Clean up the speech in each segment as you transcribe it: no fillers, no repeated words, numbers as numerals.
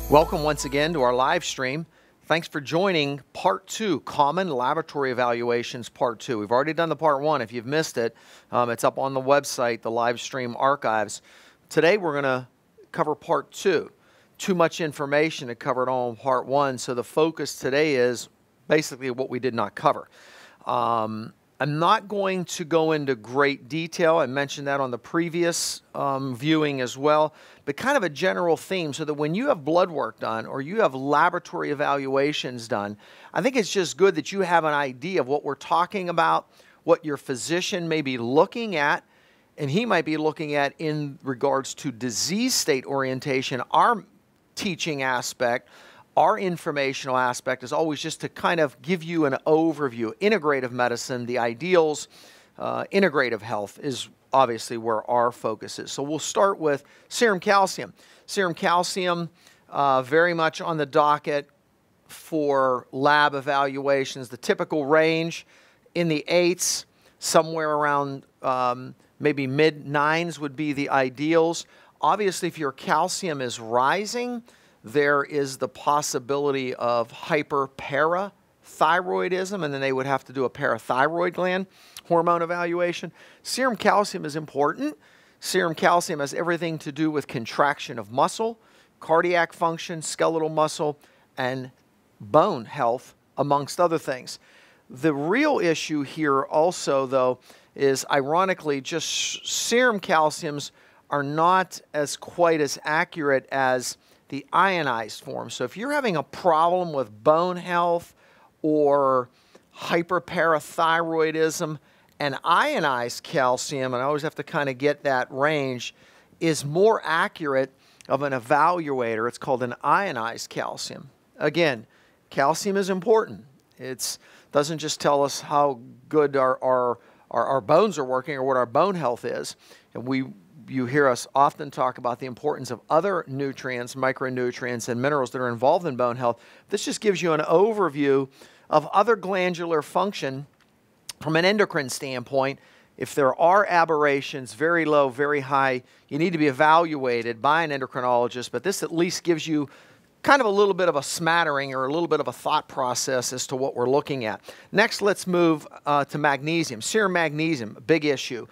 Welcome once again to our live stream. Thanks for joining Part 2, Common Laboratory Evaluations Part 2. We've already done the Part 1. If you've missed it, it's up on the website, the live stream archives. Today we're going to cover Part 2. Too much information to cover it all in Part 1, so the focus today is basically what we did not cover. I'm not going to go into great detail. I mentioned that on the previous viewing as well, but kind of a general theme so that when you have blood work done or you have laboratory evaluations done, I think it's just good that you have an idea of what we're talking about, what your physician may be looking at, and he might be looking at in regards to disease state orientation. Our teaching aspect, our informational aspect is always just to kind of give you an overview. Integrative medicine, the ideals, integrative health is obviously where our focus is. So we'll start with serum calcium. Serum calcium, very much on the docket for lab evaluations. The typical range in the 8s, somewhere around maybe mid-9s would be the ideals. Obviously, if your calcium is rising, there is the possibility of hyperparathyroidism, and then they would have to do a parathyroid gland hormone evaluation. Serum calcium is important. Serum calcium has everything to do with contraction of muscle, cardiac function, skeletal muscle, and bone health, amongst other things. The real issue here also, though, is ironically just serum calciums are not as quite as accurate as the ionized form. So if you're having a problem with bone health or hyperparathyroidism, and ionized calcium, and I always have to kind of get that range, is more accurate of an evaluator. It's called an ionized calcium. Again, calcium is important. It doesn't just tell us how good our bones are working or what our bone health is. And you hear us often talk about the importance of other nutrients, micronutrients, and minerals that are involved in bone health. This just gives you an overview of other glandular function from an endocrine standpoint. If there are aberrations, very low, very high, you need to be evaluated by an endocrinologist, but this at least gives you kind of a little bit of a smattering or a little bit of a thought process as to what we're looking at. Next, let's move to magnesium. Serum magnesium, a big issue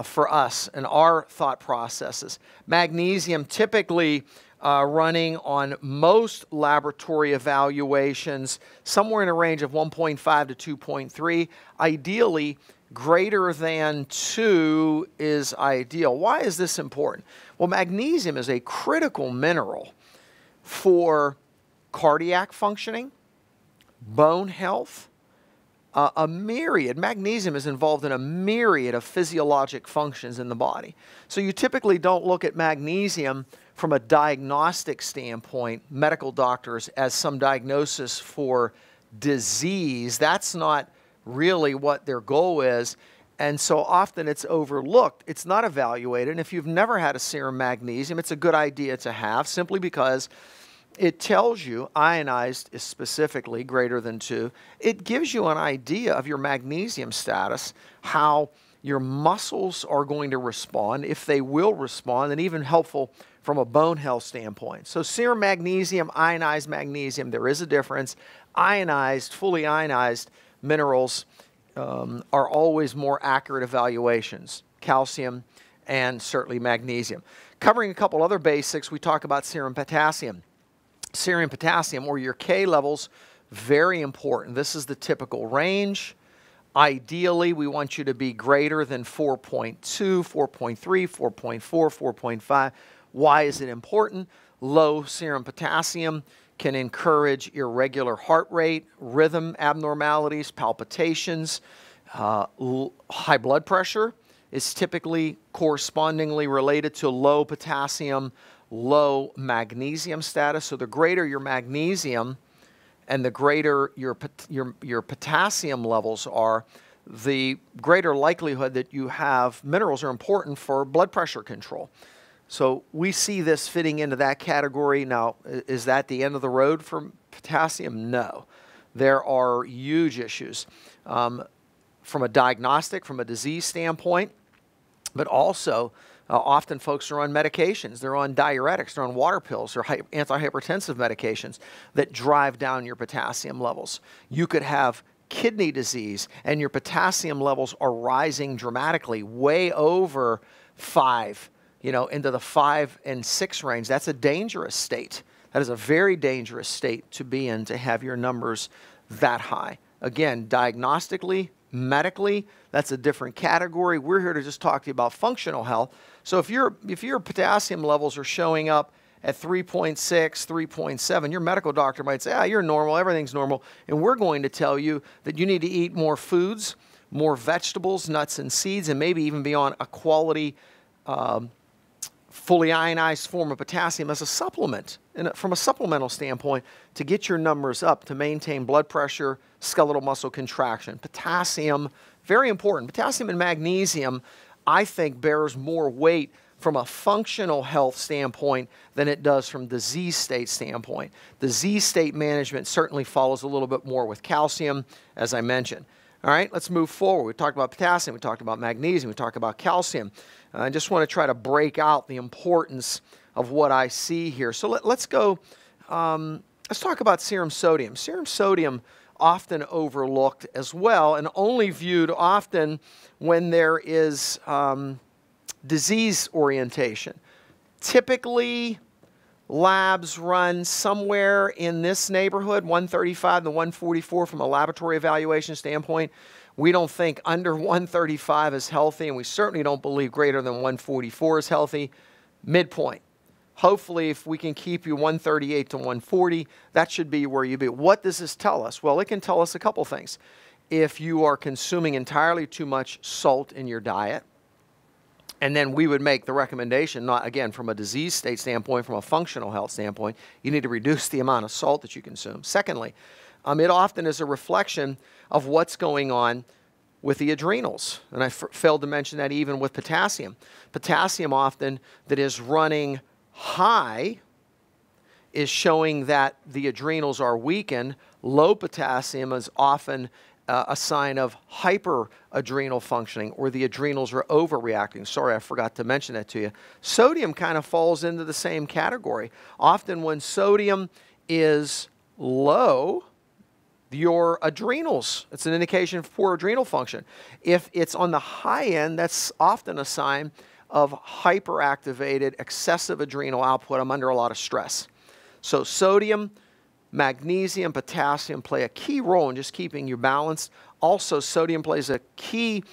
for us and our thought processes. Magnesium typically running on most laboratory evaluations somewhere in a range of 1.5 to 2.3. Ideally, greater than 2 is ideal. Why is this important? Well, magnesium is a critical mineral for cardiac functioning, bone health, a myriad. Magnesium is involved in a myriad of physiologic functions in the body. So you typically don't look at magnesium from a diagnostic standpoint, medical doctors, as some diagnosis for disease. That's not really what their goal is. And so often it's overlooked. It's not evaluated. And if you've never had a serum magnesium, it's a good idea to have, simply because it tells you, ionized is specifically greater than 2. It gives you an idea of your magnesium status, how your muscles are going to respond, if they will respond, and even helpful from a bone health standpoint. So serum magnesium, ionized magnesium, there is a difference. Ionized, fully ionized minerals are always more accurate evaluations. Calcium and certainly magnesium. Covering a couple other basics, we talk about serum potassium. Serum potassium, or your K levels, very important. This is the typical range. Ideally, we want you to be greater than 4.2, 4.3, 4.4, 4.5. Why is it important? Low serum potassium can encourage irregular heart rate, rhythm abnormalities, palpitations. High blood pressure is typically correspondingly related to low potassium, low magnesium status. So the greater your magnesium and the greater your potassium levels are, the greater likelihood that you have minerals are important for blood pressure control. So we see this fitting into that category. Now, is that the end of the road for potassium? No. There are huge issues from a diagnostic, from a disease standpoint, but also Often folks are on medications. They're on diuretics. They're on water pills or antihypertensive medications that drive down your potassium levels. You could have kidney disease and your potassium levels are rising dramatically, way over 5, into the 5 and 6 range. That's a dangerous state. That is a very dangerous state to be in, to have your numbers that high. Again, diagnostically, medically, that's a different category. We're here to just talk to you about functional health. So if your potassium levels are showing up at 3.6, 3.7, your medical doctor might say, you're normal, everything's normal. And we're going to tell you that you need to eat more foods, more vegetables, nuts and seeds, and maybe even be on a quality fully ionized form of potassium as a supplement, and from a supplemental standpoint, to get your numbers up, to maintain blood pressure, skeletal muscle contraction. Potassium, very important. Potassium and magnesium, I think, bears more weight from a functional health standpoint than it does from disease state standpoint. Disease state management certainly follows a little bit more with calcium, as I mentioned. All right, let's move forward. We talked about potassium, we talked about magnesium, we talked about calcium. I just want to try to break out the importance of what I see here. So let's go, let's talk about serum sodium. Serum sodium, often overlooked as well, and only viewed often when there is disease orientation. Typically, labs run somewhere in this neighborhood, 135 to 144 from a laboratory evaluation standpoint. We don't think under 135 is healthy, and we certainly don't believe greater than 144 is healthy. Midpoint. Hopefully, if we can keep you 138 to 140, that should be where you be. What does this tell us? Well, it can tell us a couple things. If you are consuming entirely too much salt in your diet, and then we would make the recommendation, not again from a disease state standpoint, from a functional health standpoint, you need to reduce the amount of salt that you consume. Secondly, it often is a reflection of what's going on with the adrenals. And I failed to mention that even with potassium. Potassium often that is running high is showing that the adrenals are weakened. Low potassium is often a sign of hyperadrenal functioning, or the adrenals are overreacting. Sorry, I forgot to mention that to you. Sodium kind of falls into the same category. Often when sodium is low, your adrenals, it's an indication of poor adrenal function. If it's on the high end, that's often a sign of hyperactivated, excessive adrenal output. I'm under a lot of stress. So sodium, magnesium, potassium play a key role in just keeping you balanced. Also, sodium plays a key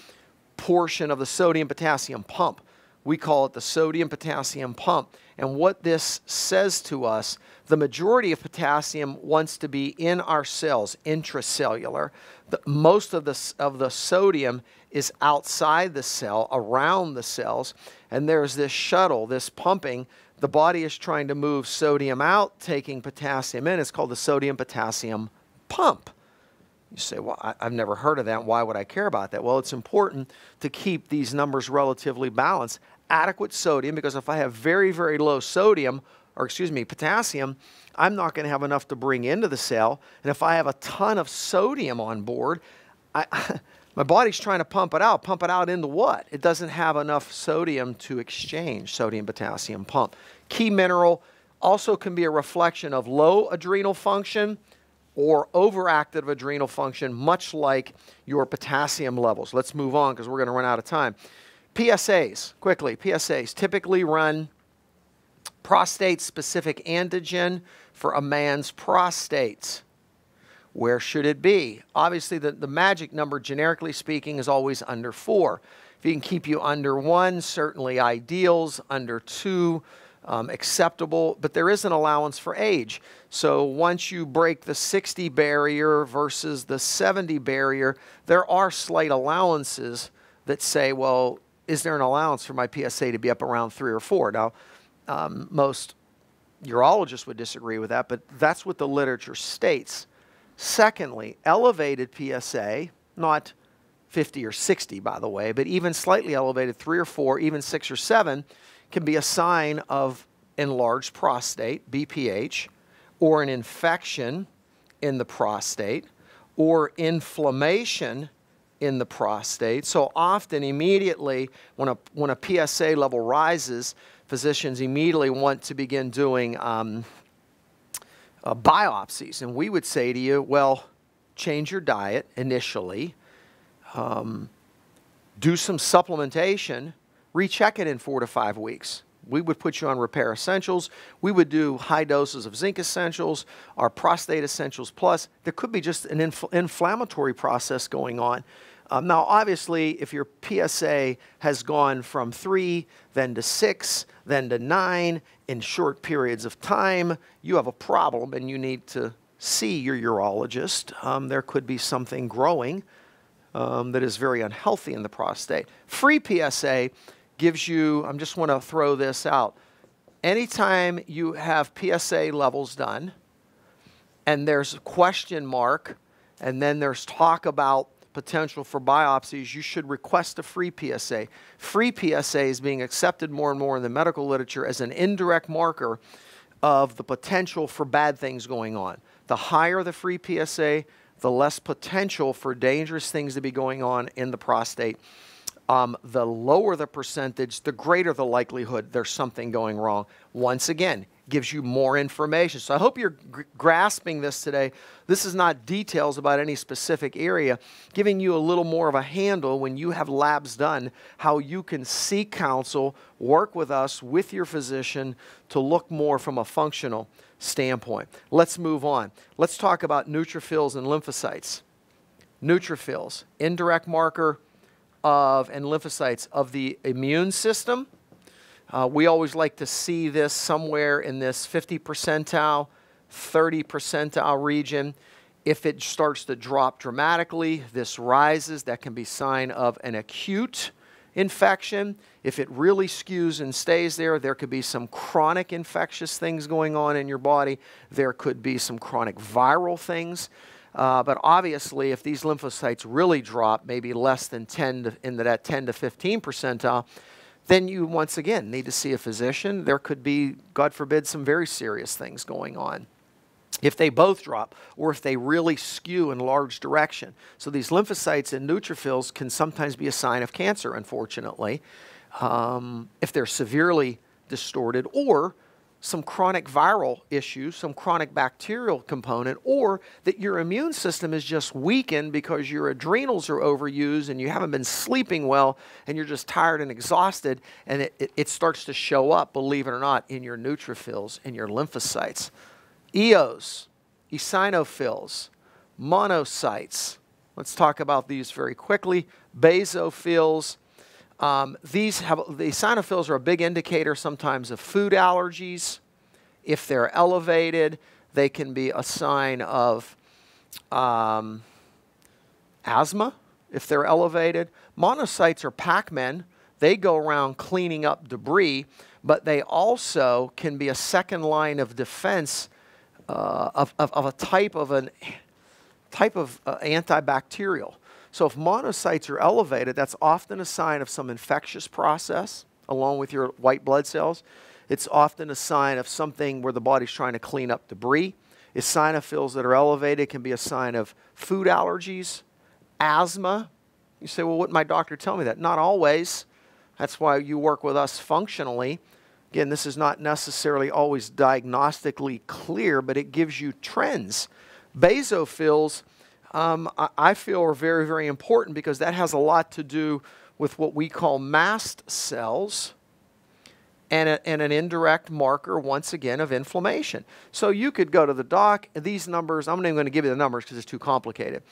portion of the sodium-potassium pump. We call it the sodium-potassium pump. And what this says to us, the majority of potassium wants to be in our cells, intracellular. Most of the sodium is outside the cell, around the cells, and there's this shuttle, this pumping. The body is trying to move sodium out, taking potassium in. It's called the sodium-potassium pump. You say, well, I've never heard of that. Why would I care about that? Well, it's important to keep these numbers relatively balanced. Adequate sodium, because if I have very, very low sodium, or excuse me, potassium, I'm not going to have enough to bring into the cell. And if I have a ton of sodium on board, my body's trying to pump it out. Pump it out into what? It doesn't have enough sodium to exchange. Sodium-potassium pump. Key mineral also can be a reflection of low adrenal function or overactive adrenal function, much like your potassium levels. Let's move on because we're going to run out of time. PSAs, quickly, PSAs typically run prostate-specific antigen for a man's prostate. Where should it be? Obviously, the magic number, generically speaking, is always under 4. If you can keep you under 1, certainly ideals, under 2, acceptable, but there is an allowance for age. So once you break the 60 barrier versus the 70 barrier, there are slight allowances that say, well, is there an allowance for my PSA to be up around 3 or 4? Now, most urologists would disagree with that, but that's what the literature states. Secondly, elevated PSA, not 50 or 60, by the way, but even slightly elevated 3 or 4, even 6 or 7, can be a sign of enlarged prostate, BPH, or an infection in the prostate, or inflammation in the prostate. So often, immediately, when a PSA level rises, physicians immediately want to begin doing biopsies. And we would say to you, well, change your diet initially, do some supplementation, recheck it in 4 to 5 weeks. We would put you on Repair Essentials. We would do high doses of Zinc Essentials, our Prostate Essentials Plus. There could be just an inflammatory process going on. Now, obviously, if your PSA has gone from 3, then to 6, then to 9 in short periods of time, you have a problem and you need to see your urologist. There could be something growing that is very unhealthy in the prostate. Free PSA gives you, I just want to throw this out, anytime you have PSA levels done and there's a question mark and then there's talk about potential for biopsies, you should request a free PSA. Free PSA is being accepted more and more in the medical literature as an indirect marker of the potential for bad things going on. The higher the free PSA, the less potential for dangerous things to be going on in the prostate. The lower the percentage, the greater the likelihood there's something going wrong. Once again, gives you more information. So I hope you're grasping this today. This is not details about any specific area, giving you a little more of a handle when you have labs done, how you can seek counsel, work with us, with your physician, to look more from a functional standpoint. Let's move on. Let's talk about neutrophils and lymphocytes. Neutrophils, indirect marker of and lymphocytes of the immune system. We always like to see this somewhere in this 50 percentile, 30 percentile region. If it starts to drop dramatically, this rises. That can be a sign of an acute infection. If it really skews and stays there, there could be some chronic infectious things going on in your body. There could be some chronic viral things. But obviously, if these lymphocytes really drop, maybe less than 10 into that 10 to 15 percentile, then you once again need to see a physician. There could be, God forbid, some very serious things going on if they both drop or if they really skew in large direction. So these lymphocytes and neutrophils can sometimes be a sign of cancer, unfortunately, if they're severely distorted, or some chronic viral issues, some chronic bacterial component, or that your immune system is just weakened because your adrenals are overused and you haven't been sleeping well and you're just tired and exhausted, and it starts to show up, believe it or not, in your neutrophils and your lymphocytes. Eos, eosinophils, monocytes. Let's talk about these very quickly. Basophils. The eosinophils are a big indicator sometimes of food allergies. If they're elevated, they can be a sign of asthma if they're elevated. Monocytes are Pac-Men. They go around cleaning up debris, but they also can be a second line of defense of a type of antibacterial. So if monocytes are elevated, that's often a sign of some infectious process along with your white blood cells. It's often a sign of something where the body's trying to clean up debris. Eosinophils that are elevated can be a sign of food allergies, asthma. You say, well, wouldn't my doctor tell me that? Not always. That's why you work with us functionally. Again, this is not necessarily always diagnostically clear, but it gives you trends. Basophils, I feel are very, very important because that has a lot to do with what we call mast cells and an indirect marker, once again, of inflammation. So you could go to the doc. These numbers, I'm not even going to give you the numbers because it's too complicated.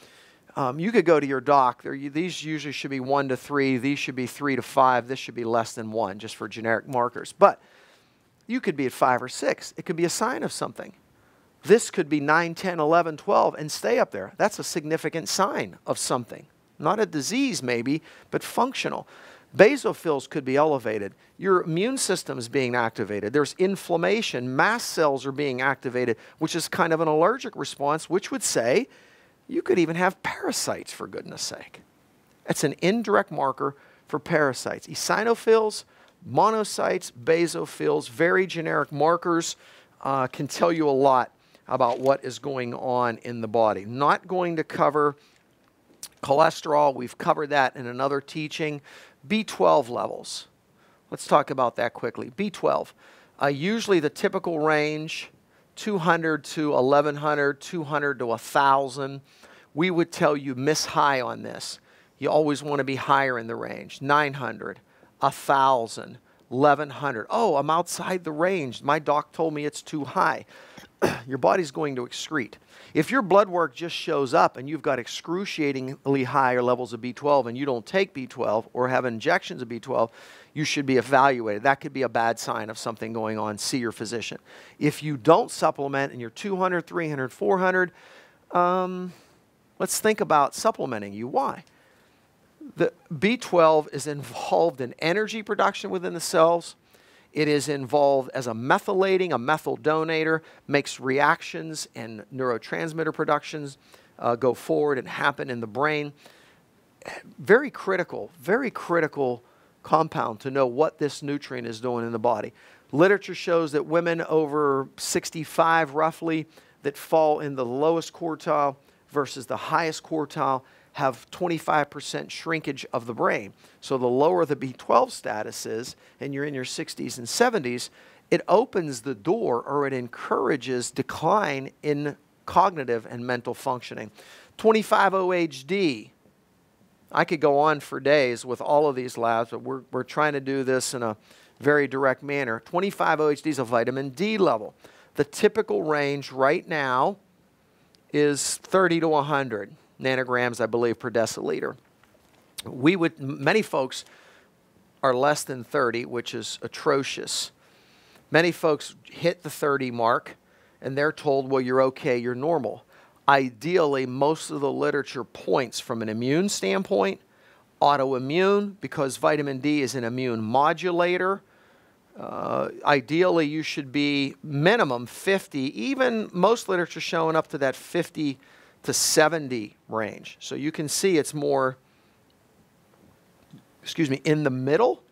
You could go to your doc. These usually should be 1 to 3. These should be 3 to 5. This should be less than 1, just for generic markers. But you could be at 5 or 6. It could be a sign of something. This could be 9, 10, 11, 12, and stay up there. That's a significant sign of something. Not a disease, maybe, but functional. Basophils could be elevated. Your immune system is being activated. There's inflammation. Mast cells are being activated, which is kind of an allergic response, which would say you could even have parasites, for goodness sake. It's an indirect marker for parasites. Eosinophils, monocytes, basophils, very generic markers, can tell you a lot about what is going on in the body. Not going to cover Cholesterol, we've covered that in another teaching. B12 levels. Let's talk about that quickly. B12. Usually the typical range, 200 to 1100, 200 to 1000. We would tell you miss high on this. You always want to be higher in the range. 900, 1000, 1100. Oh, I'm outside the range. My doc told me it's too high. Your body's going to excrete. If your blood work just shows up and you've got excruciatingly higher levels of B12 and you don't take B12 or have injections of B12, you should be evaluated. That could be a bad sign of something going on. See your physician. If you don't supplement and you're 200, 300, 400, let's think about supplementing you. Why? The B12 is involved in energy production within the cells. It is involved as a methylating, a methyl donator, makes reactions and neurotransmitter productions go forward and happen in the brain. Very critical compound to know what this nutrient is doing in the body. Literature shows that women over 65 roughly that fall in the lowest quartile versus the highest quartile have 25% shrinkage of the brain. So the lower the B12 status is, and you're in your 60s and 70s, it opens the door or it encourages decline in cognitive and mental functioning. 25-OHD. I could go on for days with all of these labs, but we're trying to do this in a very direct manner. 25-OHD is a vitamin D level. The typical range right now is 30 to 100 nanograms, I believe, per deciliter. Many folks are less than 30, which is atrocious. Many folks hit the 30 mark and they're told, well, you're okay, you're normal. Ideally, most of the literature points from an immune standpoint, autoimmune, because vitamin D is an immune modulator. Ideally, you should be minimum 50, even most literature showing up to that 50 to 70 range. So you can see it's more, in the middle,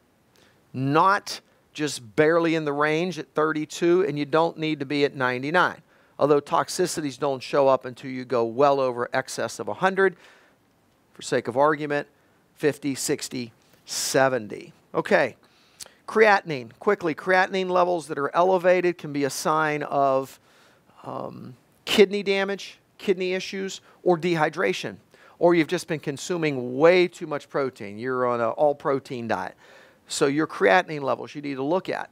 not just barely in the range at 32, and you don't need to be at 99. Although toxicities don't show up until you go well over excess of 100. For sake of argument, 50, 60, 70. Okay, creatinine. Quickly, creatinine levels that are elevated can be a sign of kidney damage, kidney issues, or dehydration. Or you've just been consuming way too much protein. You're on an all-protein diet. So your creatinine levels you need to look at.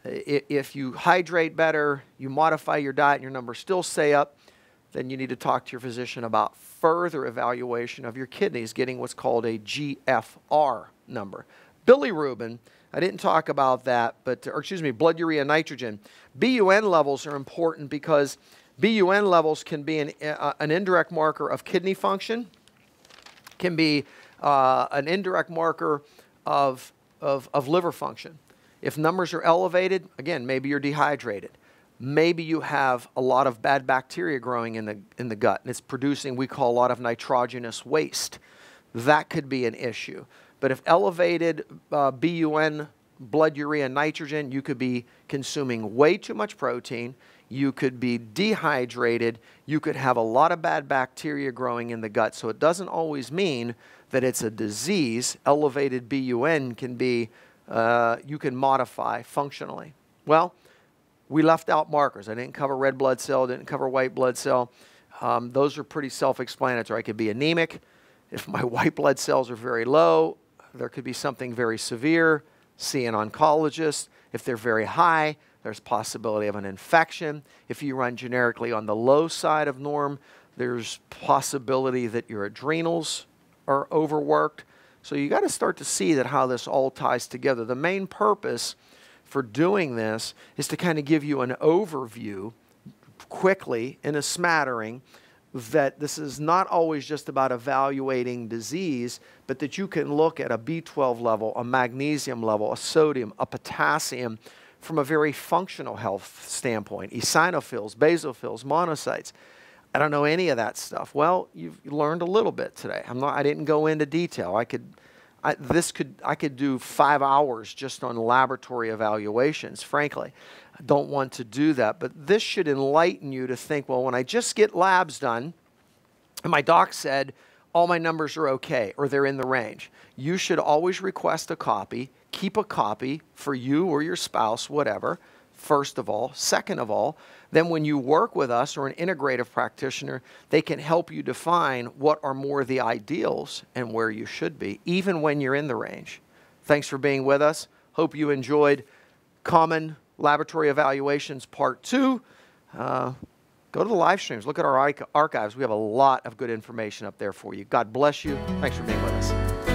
If you hydrate better, you modify your diet, and your numbers still stay up, then you need to talk to your physician about further evaluation of your kidneys, getting what's called a GFR number. Bilirubin, I didn't talk about that, but, blood urea nitrogen. BUN levels are important because BUN levels can be an indirect marker of kidney function, can be an indirect marker of liver function. If numbers are elevated, again, maybe you're dehydrated. Maybe you have a lot of bad bacteria growing in the gut, and it's producing, we call, a lot of nitrogenous waste. That could be an issue. But if elevated BUN, blood urea nitrogen, you could be consuming way too much protein. You could be dehydrated. You could have a lot of bad bacteria growing in the gut. So it doesn't always mean that it's a disease. Elevated BUN can be, you can modify functionally. Well, we left out markers. I didn't cover red blood cell, didn't cover white blood cell. Those are pretty self-explanatory. I could be anemic. If my white blood cells are very low, there could be something very severe. See an oncologist. If they're very high, there's possibility of an infection. If you run generically on the low side of norm, there's possibility that your adrenals are overworked. So you got to start to see that how this all ties together. The main purpose for doing this is to kind of give you an overview quickly in a smattering that this is not always just about evaluating disease, but that you can look at a B12 level, a magnesium level, a sodium, a potassium from a very functional health standpoint. Eosinophils, basophils, monocytes. I don't know any of that stuff. Well, you've learned a little bit today. I didn't go into detail. I could do 5 hours just on laboratory evaluations, frankly. I don't want to do that, but this should enlighten you to think, well, when I just get labs done, and my doc said, all my numbers are okay or they're in the range. You should always request a copy. Keep a copy for you or your spouse, whatever, first of all. Second of all, then when you work with us or an integrative practitioner, they can help you define what are more the ideals and where you should be, even when you're in the range. Thanks for being with us. Hope you enjoyed Common Laboratory Evaluations Part 2. Go to the live streams. Look at our archives. We have a lot of good information up there for you. God bless you. Thanks for being with us.